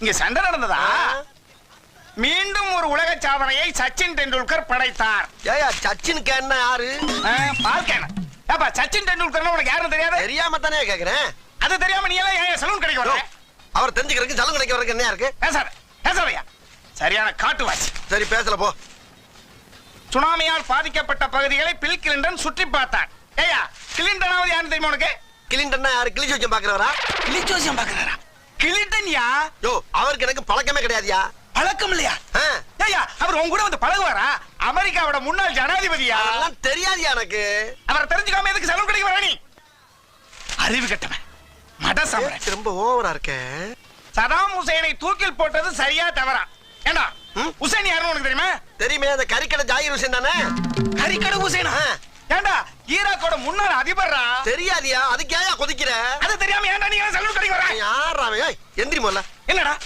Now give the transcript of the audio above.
இங்க சண்டை நடந்ததா? மீண்டும் ஒரு உலக சாதனையை சச்சின் டெண்டுல்கர் படைத்தார். ஏயா சச்சின் கேன் யாரு? பால்கேன். ஏப்பா சச்சின் டெண்டுல்கர் உனக்கு யாரும் தெரியாது? தெரியாம தானே கேக்குறேன். அது தெரியாம நீ எல்லாம் ஏன் சலூன் கடைக்கு வர? அவர் தெரிஞ்சுக்கிறதுக்கு சலூன் கடைக்கு வரதுக்கு என்ன இருக்கு? பேசாதயா. சரியான காட்டுவாசி. சரி பேசல போ. சுனாமியால் பாதிக்கப்பட்ட பகுதிகளை பில் கிளின்டன் சுற்றி பார்த்தார். ஏயா கிளின்டனாவது யாரு தெரியுமா உனக்கு? கிளின்டன் யாரு? கிளி ஜோசியம் பாக்குறவரா? கிளி ஜோசியம் பாக்குறாரா? கிளின்டன் யா? யோ அவருக்கு எனக்கு பழக்கமே கிடையாதுயா. பழக்கம் இல்லையா? ஏயா அவர் உங்க கூட வந்து பழகுவாரா? அமெரிக்காவோட முன்னாள் ஜனாதிபதியா? அதெல்லாம் தெரியாதுயா எனக்கு. அவரை தெரிஞ்சுக்காம எதுக்கு சலூன் கடைக்கு வர நீ? அறிவு கட்டவன். மட சாம்ராஜ். ரொம்ப ஓவரா இருக்கே. சதாம் ஹுசைனை தூக்கில் போட்டது சரியா தவறா? ஏண்டா ஹுசைன் யாருன்னு உனக்கு தெரியுமா? தெரியுமே, அந்த கறிக்கடை ஜாகிர் ஹுசைன் தானே? கறிக்கடை ஹுசைனா? ஏண்டா ஈராக்கோட முன்னாள் அதிபர்ரா? தெரியாதியா? அதுக்கு ஏன் கொதிக்கிற? அது தெரியாம ஏன்டா நீ சலூன் கடைக்கு வர? யாரா? எந்திரி முதல்ல. என்னடா